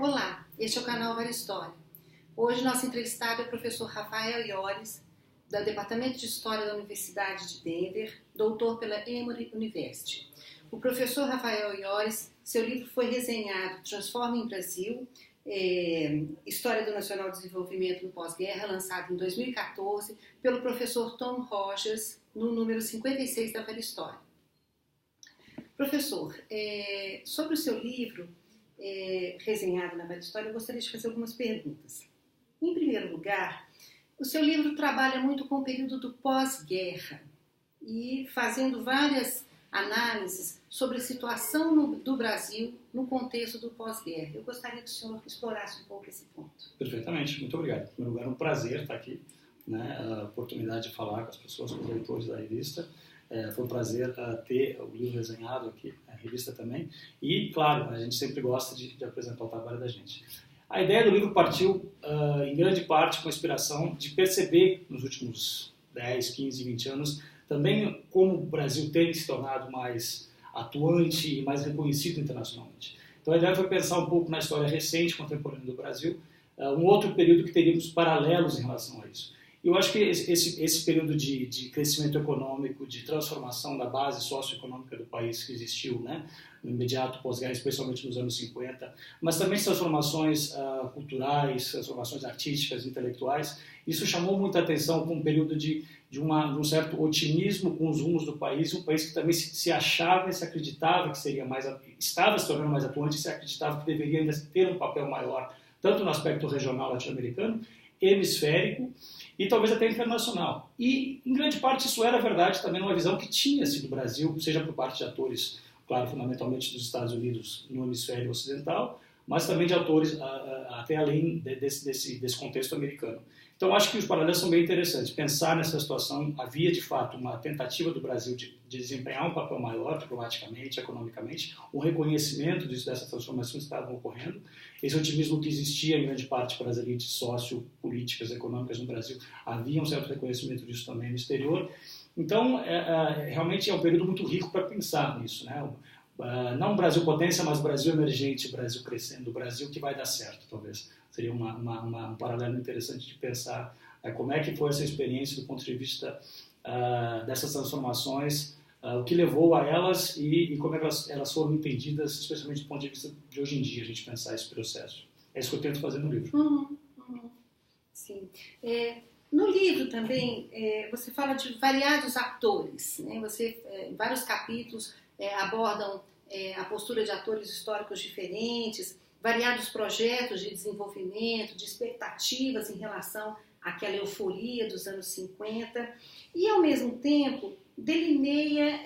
Olá, este é o canal Vera História. Hoje nosso entrevistado é o professor Rafael Iores, do Departamento de História da Universidade de Denver, doutor pela Emory University. O professor Rafael Iores, seu livro foi resenhado Transforming Brasil, História do Nacional Desenvolvimento no Pós-Guerra, lançado em 2014 pelo professor Tom Rogers, no número 56 da Vera História. Professor, sobre o seu livro, resenhado na Vera História, eu gostaria de fazer algumas perguntas. Em primeiro lugar, o seu livro trabalha muito com o período do pós-guerra e fazendo várias análises sobre a situação do Brasil no contexto do pós-guerra. Eu gostaria que o senhor explorasse um pouco esse ponto. Perfeitamente, muito obrigado. Em primeiro lugar, é um prazer estar aqui, a oportunidade de falar com as pessoas, com os leitores da revista. Foi um prazer ter o livro desenhado aqui, a revista também. E, claro, a gente sempre gosta de apresentar o trabalho da gente. A ideia do livro partiu, em grande parte, com a inspiração de perceber, nos últimos 10, 15, 20 anos, também como o Brasil tem se tornado mais atuante e mais reconhecido internacionalmente. Então, a ideia foi pensar um pouco na história recente, contemporânea do Brasil, um outro período que teríamos paralelos em relação a isso. Eu acho que esse período de crescimento econômico, de transformação da base socioeconômica do país que existiu, no imediato pós-guerra, especialmente nos anos 50, mas também transformações culturais, transformações artísticas, intelectuais, isso chamou muita atenção com um período de um certo otimismo com os rumos do país, um país que também se achava e se acreditava que estava se tornando mais atuante e se acreditava que deveria ainda ter um papel maior, tanto no aspecto regional latino-americano, hemisférico e talvez até internacional. E, em grande parte, isso era verdade também numa visão que tinha-se do Brasil, seja por parte de atores, claro, fundamentalmente dos Estados Unidos no hemisfério ocidental, mas também de atores até além desse contexto americano. Então, acho que os paralelos são bem interessantes. Pensar nessa situação, havia, de fato, uma tentativa do Brasil de desempenhar um papel maior diplomaticamente, economicamente, um reconhecimento dessas transformações que estavam ocorrendo. Esse otimismo que existia, em grande parte, para as elites sociopolíticas, econômicas no Brasil, havia um certo reconhecimento disso também no exterior. Então, realmente é um período muito rico para pensar nisso, não Brasil potência, mas Brasil emergente, Brasil crescendo, Brasil que vai dar certo, talvez. Seria um paralelo interessante de pensar como é que foi essa experiência do ponto de vista dessas transformações, o que levou a elas e como é que elas foram entendidas, especialmente do ponto de vista de hoje em dia, a gente pensar esse processo. É isso que eu tento fazer no livro. Sim. No livro também, você fala de variados atores, Você, em vários capítulos, abordam a postura de atores históricos diferentes, variados projetos de desenvolvimento, de expectativas em relação àquela euforia dos anos 50 e, ao mesmo tempo, delineia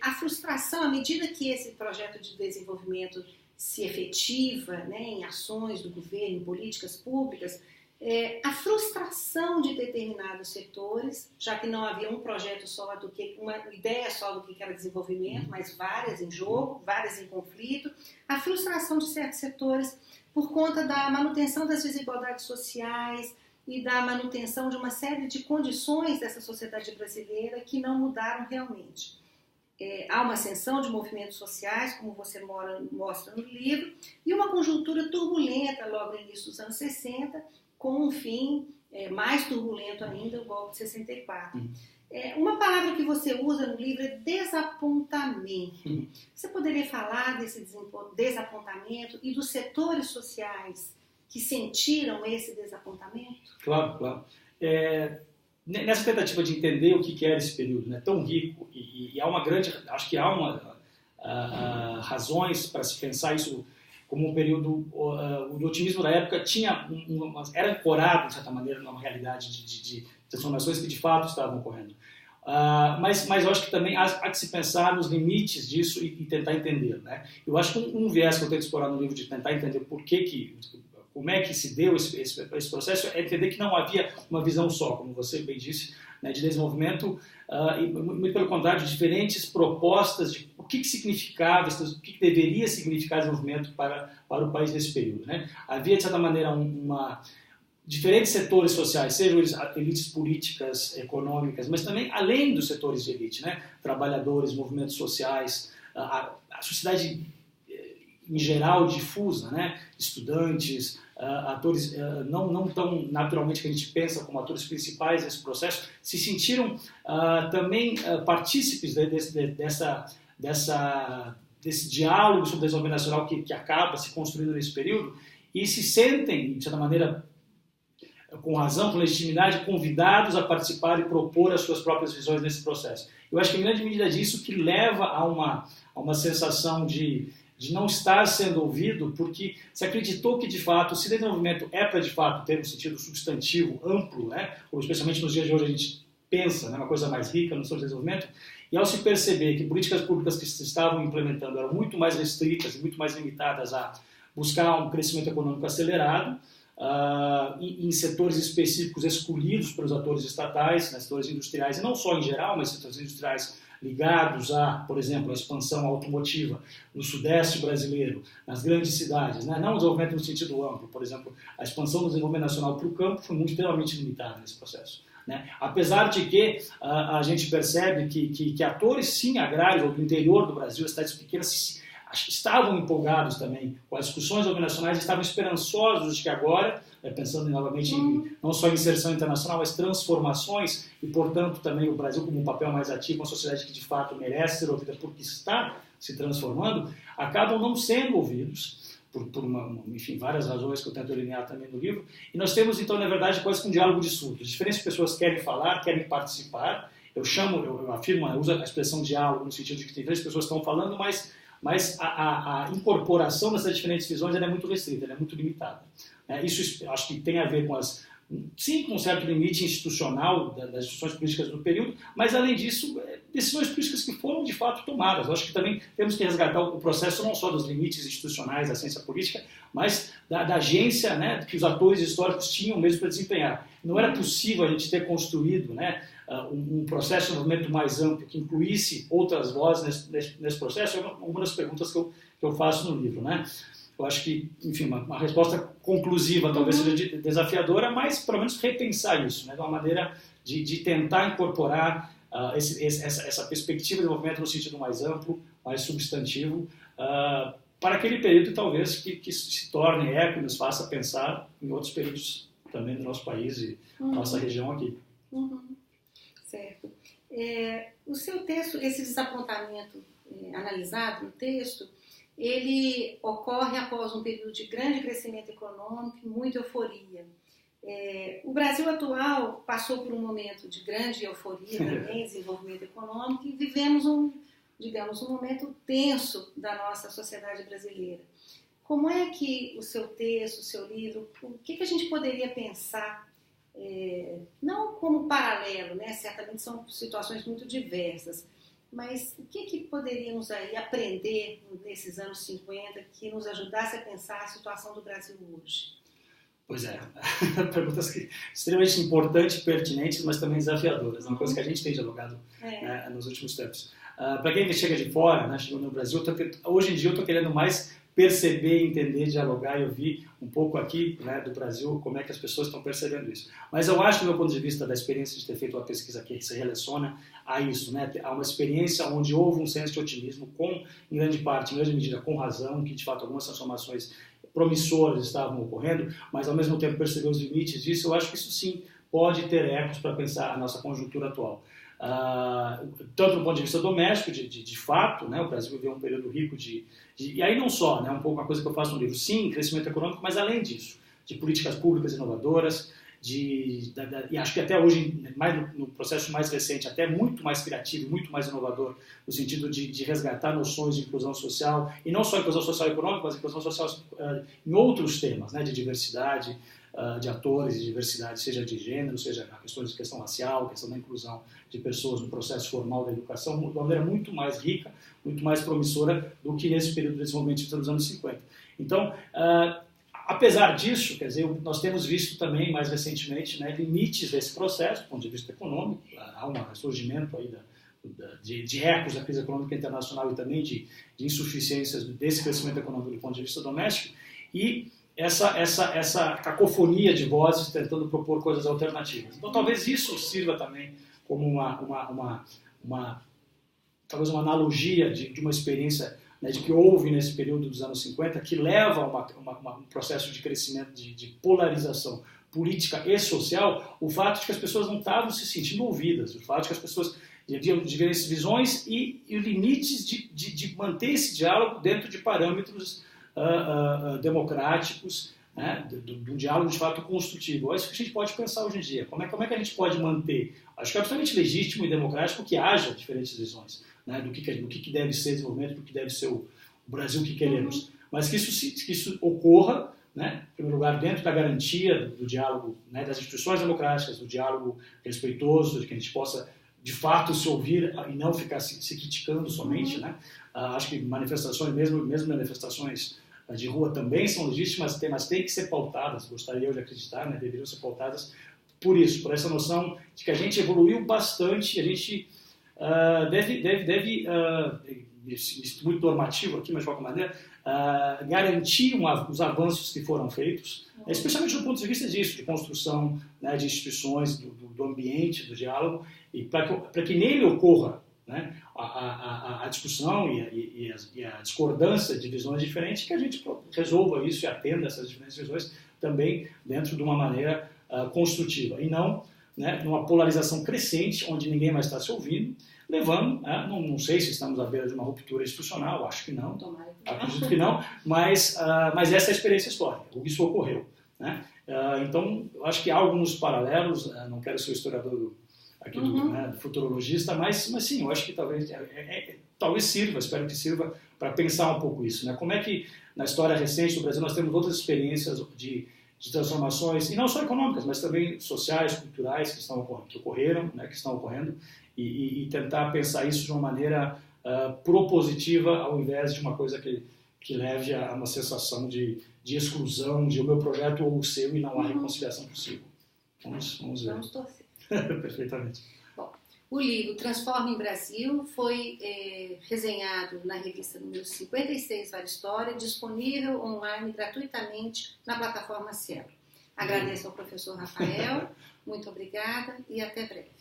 a frustração à medida que esse projeto de desenvolvimento se efetiva em ações do governo, em políticas públicas, a frustração de determinados setores, já que não havia um projeto só, uma ideia só do que era desenvolvimento, mas várias em jogo, várias em conflito, a frustração de certos setores por conta da manutenção das desigualdades sociais e da manutenção de uma série de condições dessa sociedade brasileira que não mudaram realmente. Há uma ascensão de movimentos sociais, como você mostra no livro, e uma conjuntura turbulenta logo no início dos anos 60, com um fim mais turbulento ainda, o golpe de 64. Uma palavra que você usa no livro é desapontamento. Você poderia falar desse desapontamento e dos setores sociais que sentiram esse desapontamento? Claro. Nessa tentativa de entender o que era esse período tão rico, e há uma grande... Acho que há razões para se pensar isso como um período, o otimismo da época era ancorado, de certa maneira, numa realidade de transformações que de fato estavam ocorrendo. Mas eu acho que também há que se pensar nos limites disso e tentar entender. Eu acho que um viés que eu tento explorar no livro de tentar entender como é que se deu esse processo é entender que não havia uma visão só, como você bem disse, de desenvolvimento, e muito pelo contrário, de diferentes propostas de o que significava, o que deveria significar desenvolvimento para o país nesse período. Havia, de certa maneira, diferentes setores sociais, sejam elites políticas, econômicas, mas também além dos setores de elite, trabalhadores, movimentos sociais, a sociedade em geral, difusa, né? Estudantes, atores não tão naturalmente que a gente pensa como atores principais desse processo, se sentiram também partícipes desse diálogo sobre o desenvolvimento nacional que acaba se construindo nesse período e se sentem, de certa maneira, com razão, com legitimidade, convidados a participar e propor as suas próprias visões nesse processo. Eu acho que, em grande medida, disso que leva a uma sensação de não estar sendo ouvido, porque se acreditou que, de fato, se desenvolvimento é para, de fato, ter um sentido substantivo, amplo, né, ou especialmente nos dias de hoje a gente pensa, né, uma coisa mais rica no seu desenvolvimento, e ao se perceber que políticas públicas que se estavam implementando eram muito mais restritas e muito mais limitadas a buscar um crescimento econômico acelerado, em setores específicos escolhidos pelos atores estatais, né, setores industriais, e não só em geral, mas setores industriais ligados a, por exemplo, a expansão automotiva no sudeste brasileiro, nas grandes cidades, né, não o desenvolvimento no sentido amplo, por exemplo, a expansão do desenvolvimento nacional para o campo foi muito extremamente limitada nesse processo. Né? Apesar de que a gente percebe que atores, sim, agrários ou do interior do Brasil, as cidades pequenas, estavam empolgados também com as discussões organizacionais, estavam esperançosos de que agora, pensando novamente não só em inserção internacional, mas transformações, e portanto também o Brasil como um papel mais ativo, uma sociedade que de fato merece ser ouvida porque está se transformando, acabam não sendo ouvidos, enfim, várias razões que eu tento delinear também no livro, e nós temos então, na verdade, quase que um diálogo de surdos. Diferentes pessoas querem falar, querem participar, eu afirmo, eu uso a expressão diálogo no sentido de que tem três pessoas que estão falando, mas a incorporação dessas diferentes visões ela é muito restrita, ela é muito limitada. Isso acho que tem a ver com com um certo limite institucional das instituições políticas do período, mas além disso, decisões políticas que foram de fato tomadas. Eu acho que também temos que resgatar o processo não só dos limites institucionais da ciência política, mas da agência, né, que os atores históricos tinham mesmo para desempenhar. Não era possível a gente ter construído, né, um processo de movimento mais amplo que incluísse outras vozes nesse processo. É uma das perguntas que eu faço no livro, né? Eu acho que, enfim, uma resposta conclusiva talvez seja desafiadora, mas pelo menos repensar isso, né, de uma maneira de tentar incorporar essa perspectiva de desenvolvimento no sentido mais amplo, mais substantivo, para aquele período talvez que se torne eco e nos faça pensar em outros períodos também do nosso país e nossa região aqui. Certo. O seu texto, esse desapontamento analisado no texto, ele ocorre após um período de grande crescimento econômico e muita euforia. O Brasil atual passou por um momento de grande euforia também, desenvolvimento econômico, e vivemos um momento tenso da nossa sociedade brasileira. Como é que o seu texto, o seu livro, o que a gente poderia pensar, não como paralelo, né? Certamente são situações muito diversas, mas o que poderíamos aí aprender nesses anos 50 que nos ajudasse a pensar a situação do Brasil hoje? Pois é, perguntas extremamente importantes, pertinentes, mas também desafiadoras. É uma coisa que a gente tem dialogado nos últimos tempos. Para quem chega de fora, né, chegando no Brasil, hoje em dia eu estou querendo mais perceber, entender, dialogar e ouvir um pouco aqui, né, do Brasil, como é que as pessoas estão percebendo isso. Mas eu acho, do meu ponto de vista, da experiência de ter feito uma pesquisa que se relaciona a isso, né, a uma experiência onde houve um senso de otimismo, em grande medida, com razão, que de fato algumas transformações promissoras estavam ocorrendo, mas ao mesmo tempo perceber os limites disso. Eu acho que isso sim pode ter ecos para pensar a nossa conjuntura atual. Tanto do ponto de vista doméstico, de fato, né, o Brasil viveu um período rico e aí não só, né, um pouco uma coisa que eu faço no livro, sim, crescimento econômico, mas além disso, de políticas públicas inovadoras, e acho que até hoje, no processo mais recente, até muito mais criativo, muito mais inovador, no sentido de resgatar noções de inclusão social, e não só inclusão social e econômica, mas inclusão social em outros temas, né, de diversidade, de atores, de diversidade, seja de gênero, seja a questão racial, a questão da inclusão de pessoas no processo formal da educação, de uma maneira muito mais rica, muito mais promissora do que nesse período de desenvolvimento dos anos 50. Então, apesar disso, quer dizer, nós temos visto também, mais recentemente, né, limites desse processo, do ponto de vista econômico. Há um ressurgimento aí de ecos da crise econômica internacional e também de insuficiências desse crescimento econômico do ponto de vista doméstico, e essa cacofonia de vozes tentando propor coisas alternativas. Então, talvez isso sirva também como talvez uma analogia de uma experiência né, de que houve nesse período dos anos 50, que leva a um processo de crescimento, de polarização política e social, o fato de que as pessoas não estavam se sentindo ouvidas, o fato de que as pessoas deviam de ver essas visões e limites de manter esse diálogo dentro de parâmetros democráticos, né, do diálogo de fato construtivo. É isso que a gente pode pensar hoje em dia. Como é que a gente pode manter? Acho que é absolutamente legítimo e democrático que haja diferentes visões, né, do que deve ser desenvolvimento, do que deve ser o Brasil que queremos. Mas que isso ocorra, né, em primeiro lugar, dentro da garantia do diálogo, né, das instituições democráticas, do diálogo respeitoso, de que a gente possa de fato se ouvir e não ficar se criticando somente, né? Acho que manifestações, mesmo manifestações de rua também são legítimas, mas têm que ser pautadas, gostaria eu de acreditar, né? Deveriam ser pautadas por isso, por essa noção de que a gente evoluiu bastante, a gente deve isso muito normativo aqui, mas de qualquer maneira, garantir os avanços que foram feitos, especialmente do ponto de vista disso, de construção, né, de instituições, do ambiente, do diálogo, e para que nele ocorra, né, a discussão e a discordância de visões diferentes, que a gente resolva isso e atenda essas diferentes visões também dentro de uma maneira construtiva, e não, né, numa polarização crescente, onde ninguém mais está se ouvindo, levando, não sei se estamos à beira de uma ruptura institucional, acho que não, acredito que não, mas essa é a experiência histórica, isso ocorreu, né? Então, acho que há alguns paralelos, não quero ser o historiador aqui do futurologista, mas sim, eu acho que talvez sirva, espero que sirva para pensar um pouco isso, né? Como é que na história recente do Brasil nós temos outras experiências de transformações, e não só econômicas, mas também sociais, culturais, que ocorreram, né, que estão ocorrendo, e tentar pensar isso de uma maneira propositiva, ao invés de uma coisa que leve a uma sensação de exclusão, de o meu projeto ou o seu, e não há reconciliação possível. Vamos ver. Vamos torcer. Perfeitamente. Bom, o livro Transforma em Brasil foi resenhado na revista número 56 Vale História, disponível online gratuitamente na plataforma Cielo. Agradeço ao professor Rafael, muito obrigada e até breve.